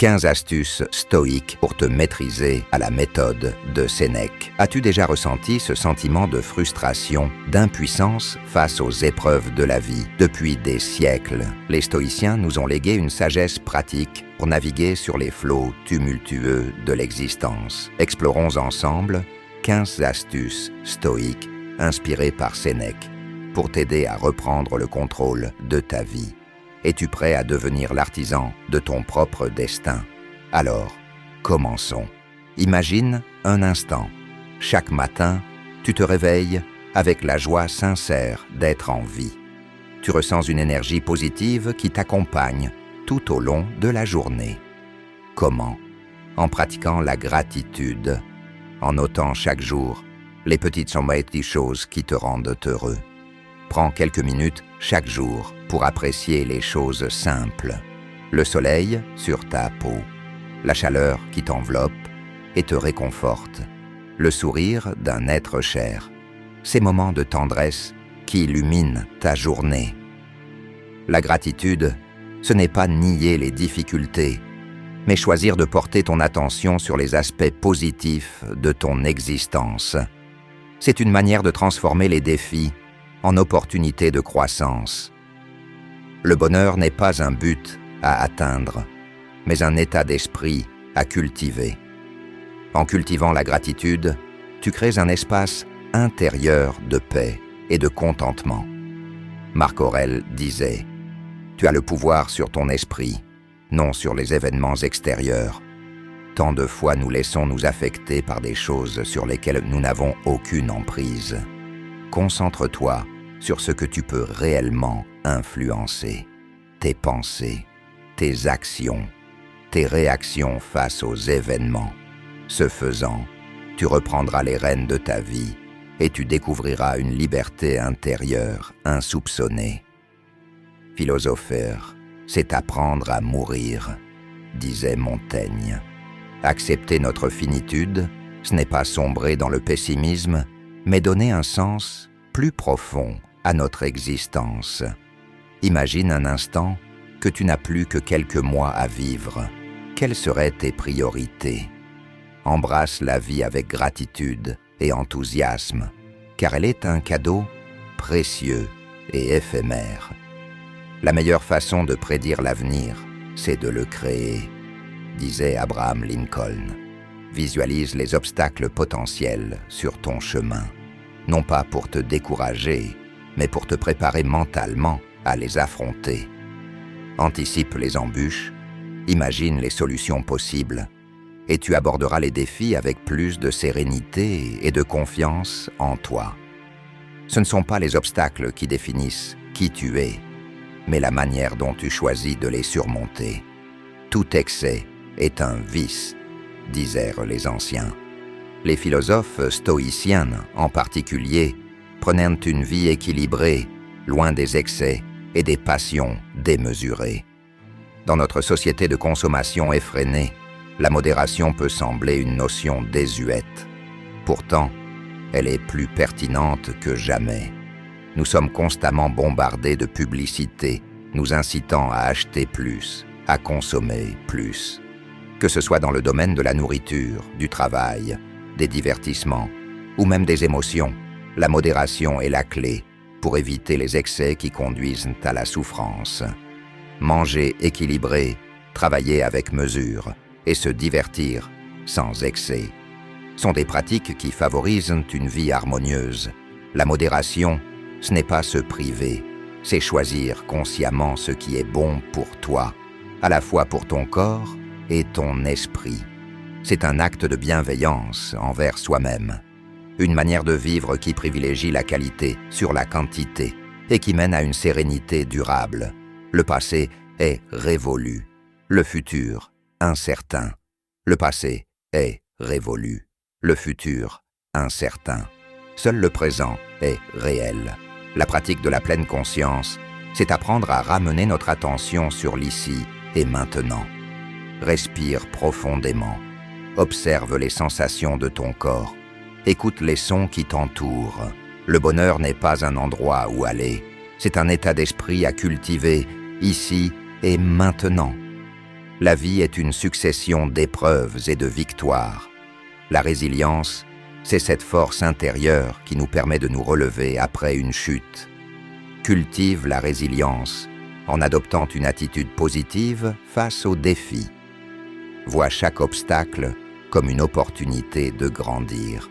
15 astuces stoïques pour te maîtriser à la méthode de Sénèque. As-tu déjà ressenti ce sentiment de frustration, d'impuissance face aux épreuves de la vie? Depuis des siècles, les stoïciens nous ont légué une sagesse pratique pour naviguer sur les flots tumultueux de l'existence. Explorons ensemble 15 astuces stoïques inspirées par Sénèque pour t'aider à reprendre le contrôle de ta vie. Es-tu prêt à devenir l'artisan de ton propre destin? Alors, commençons. Imagine un instant. Chaque matin, tu te réveilles avec la joie sincère d'être en vie. Tu ressens une énergie positive qui t'accompagne tout au long de la journée. Comment? En pratiquant la gratitude, en notant chaque jour les petites choses qui te rendent heureux. Prends quelques minutes chaque jour pour apprécier les choses simples. Le soleil sur ta peau, la chaleur qui t'enveloppe et te réconforte, le sourire d'un être cher, ces moments de tendresse qui illuminent ta journée. La gratitude, ce n'est pas nier les difficultés, mais choisir de porter ton attention sur les aspects positifs de ton existence. C'est une manière de transformer les défis en opportunités de croissance. Le bonheur n'est pas un but à atteindre, mais un état d'esprit à cultiver. En cultivant la gratitude, tu crées un espace intérieur de paix et de contentement. Marc Aurèle disait « Tu as le pouvoir sur ton esprit, non sur les événements extérieurs. Tant de fois nous laissons nous affecter par des choses sur lesquelles nous n'avons aucune emprise. Concentre-toi sur ce que tu peux réellement influencer, tes pensées, tes actions, tes réactions face aux événements. Ce faisant, tu reprendras les rênes de ta vie et tu découvriras une liberté intérieure insoupçonnée. Philosopher, c'est apprendre à mourir, disait Montaigne. Accepter notre finitude, ce n'est pas sombrer dans le pessimisme, mais donner un sens plus profond à notre existence. Imagine un instant que tu n'as plus que quelques mois à vivre. Quelles seraient tes priorités? Embrasse la vie avec gratitude et enthousiasme, car elle est un cadeau précieux et éphémère. La meilleure façon de prédire l'avenir, c'est de le créer, disait Abraham Lincoln. Visualise les obstacles potentiels sur ton chemin, non pas pour te décourager, mais pour te préparer mentalement à les affronter. Anticipe les embûches, imagine les solutions possibles, et tu aborderas les défis avec plus de sérénité et de confiance en toi. Ce ne sont pas les obstacles qui définissent qui tu es, mais la manière dont tu choisis de les surmonter. Tout excès est un vice, disèrent les anciens. Les philosophes stoïciens, en particulier, prenaient une vie équilibrée, loin des excès et des passions démesurées. Dans notre société de consommation effrénée, la modération peut sembler une notion désuète. Pourtant, elle est plus pertinente que jamais. Nous sommes constamment bombardés de publicités, nous incitant à acheter plus, à consommer plus. Que ce soit dans le domaine de la nourriture, du travail, des divertissements ou même des émotions, la modération est la clé pour éviter les excès qui conduisent à la souffrance. Manger équilibré, travailler avec mesure et se divertir sans excès sont des pratiques qui favorisent une vie harmonieuse. La modération, ce n'est pas se priver, c'est choisir consciemment ce qui est bon pour toi, à la fois pour ton corps et ton esprit. C'est un acte de bienveillance envers soi-même, une manière de vivre qui privilégie la qualité sur la quantité et qui mène à une sérénité durable. Le passé est révolu, le futur incertain. Le passé est révolu, le futur incertain. Seul le présent est réel. La pratique de la pleine conscience, c'est apprendre à ramener notre attention sur l'ici et maintenant. Respire profondément. Observe les sensations de ton corps. Écoute les sons qui t'entourent. Le bonheur n'est pas un endroit où aller. C'est un état d'esprit à cultiver ici et maintenant. La vie est une succession d'épreuves et de victoires. La résilience, c'est cette force intérieure qui nous permet de nous relever après une chute. Cultive la résilience en adoptant une attitude positive face aux défis. Vois chaque obstacle comme une opportunité de grandir.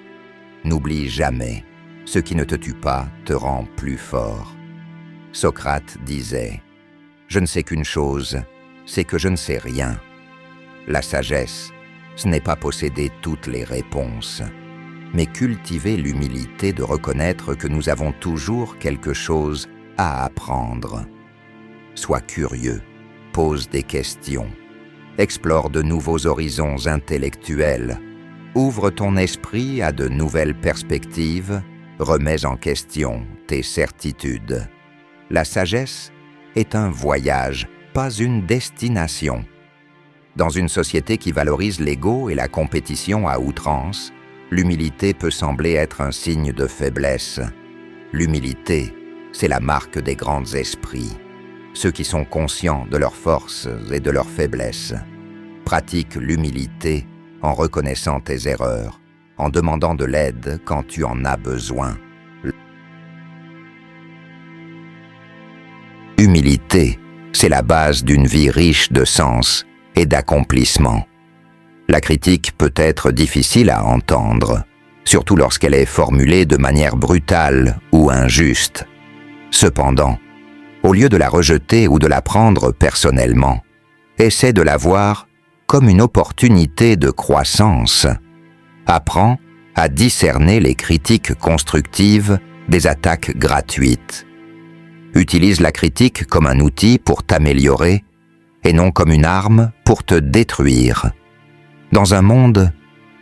N'oublie jamais, ce qui ne te tue pas te rend plus fort. Socrate disait « Je ne sais qu'une chose, c'est que je ne sais rien. » La sagesse, ce n'est pas posséder toutes les réponses, mais cultiver l'humilité de reconnaître que nous avons toujours quelque chose à apprendre. Sois curieux, pose des questions, explore de nouveaux horizons intellectuels, ouvre ton esprit à de nouvelles perspectives, remets en question tes certitudes. La sagesse est un voyage, pas une destination. Dans une société qui valorise l'ego et la compétition à outrance, l'humilité peut sembler être un signe de faiblesse. L'humilité, c'est la marque des grands esprits, ceux qui sont conscients de leurs forces et de leurs faiblesses. Pratique l'humilité en reconnaissant tes erreurs, en demandant de l'aide quand tu en as besoin. L'humilité, c'est la base d'une vie riche de sens et d'accomplissement. La critique peut être difficile à entendre, surtout lorsqu'elle est formulée de manière brutale ou injuste. Cependant, au lieu de la rejeter ou de la prendre personnellement, essaie de la voir comme une opportunité de croissance. Apprends à discerner les critiques constructives des attaques gratuites. Utilise la critique comme un outil pour t'améliorer et non comme une arme pour te détruire. Dans un monde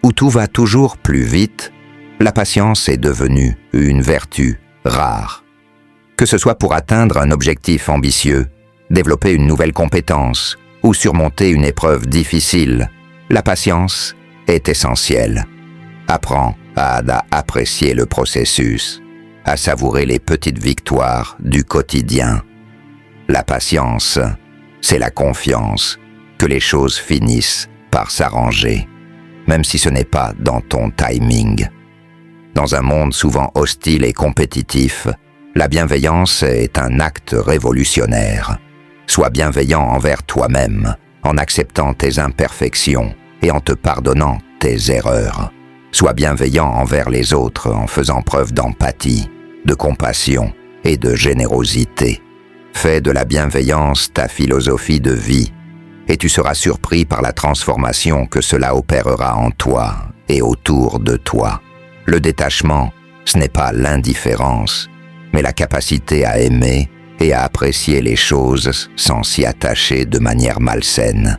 où tout va toujours plus vite, la patience est devenue une vertu rare. Que ce soit pour atteindre un objectif ambitieux, développer une nouvelle compétence ou surmonter une épreuve difficile, la patience est essentielle. Apprends à apprécier le processus, à savourer les petites victoires du quotidien. La patience, c'est la confiance que les choses finissent par s'arranger, même si ce n'est pas dans ton timing. Dans un monde souvent hostile et compétitif, la bienveillance est un acte révolutionnaire. Sois bienveillant envers toi-même, en acceptant tes imperfections et en te pardonnant tes erreurs. Sois bienveillant envers les autres en faisant preuve d'empathie, de compassion et de générosité. Fais de la bienveillance ta philosophie de vie, et tu seras surpris par la transformation que cela opérera en toi et autour de toi. Le détachement, ce n'est pas l'indifférence, mais la capacité à aimer et à apprécier les choses sans s'y attacher de manière malsaine.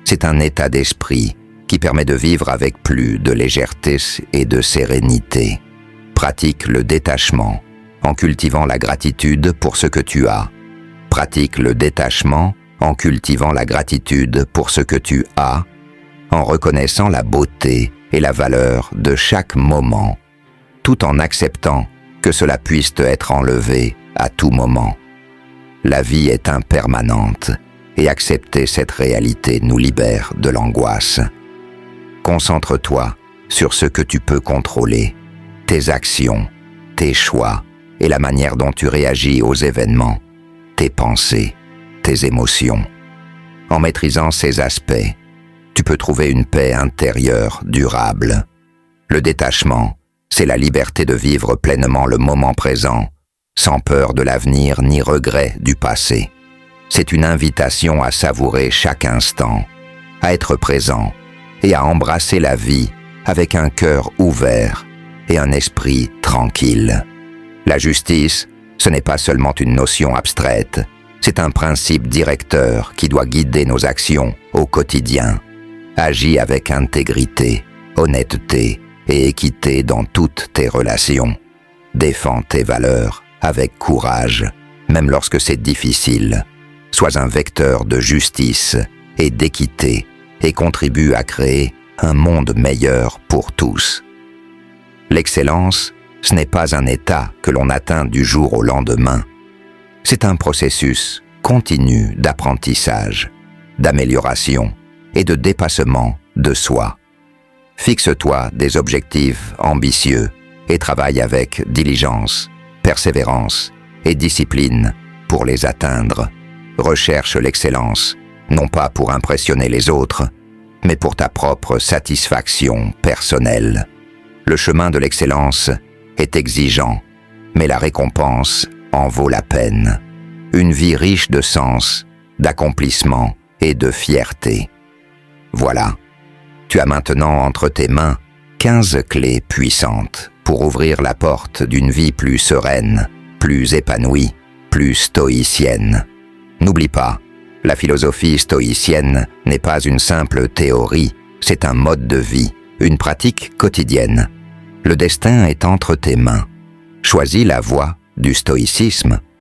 C'est un état d'esprit qui permet de vivre avec plus de légèreté et de sérénité. Pratique le détachement en cultivant la gratitude pour ce que tu as. Pratique le détachement en cultivant la gratitude pour ce que tu as, en reconnaissant la beauté et la valeur de chaque moment, tout en acceptant que cela puisse te être enlevé à tout moment. La vie est impermanente et accepter cette réalité nous libère de l'angoisse. Concentre-toi sur ce que tu peux contrôler, tes actions, tes choix et la manière dont tu réagis aux événements, tes pensées, tes émotions. En maîtrisant ces aspects, tu peux trouver une paix intérieure durable. Le détachement, c'est la liberté de vivre pleinement le moment présent, sans peur de l'avenir ni regret du passé. C'est une invitation à savourer chaque instant, à être présent et à embrasser la vie avec un cœur ouvert et un esprit tranquille. La justice, ce n'est pas seulement une notion abstraite, c'est un principe directeur qui doit guider nos actions au quotidien. Agis avec intégrité, honnêteté et équité dans toutes tes relations. Défends tes valeurs avec courage, même lorsque c'est difficile. Sois un vecteur de justice et d'équité et contribue à créer un monde meilleur pour tous. L'excellence, ce n'est pas un état que l'on atteint du jour au lendemain. C'est un processus continu d'apprentissage. d'amélioration et de dépassement de soi. Fixe-toi des objectifs ambitieux et travaille avec diligence, persévérance et discipline pour les atteindre. Recherche l'excellence, non pas pour impressionner les autres, mais pour ta propre satisfaction personnelle. Le chemin de l'excellence est exigeant, mais la récompense en vaut la peine. Une vie riche de sens, d'accomplissement et de fierté. Voilà, tu as maintenant entre tes mains 15 clés puissantes pour ouvrir la porte d'une vie plus sereine, plus épanouie, plus stoïcienne. N'oublie pas, la philosophie stoïcienne n'est pas une simple théorie, c'est un mode de vie, une pratique quotidienne. Le destin est entre tes mains. Choisis la voie du stoïcisme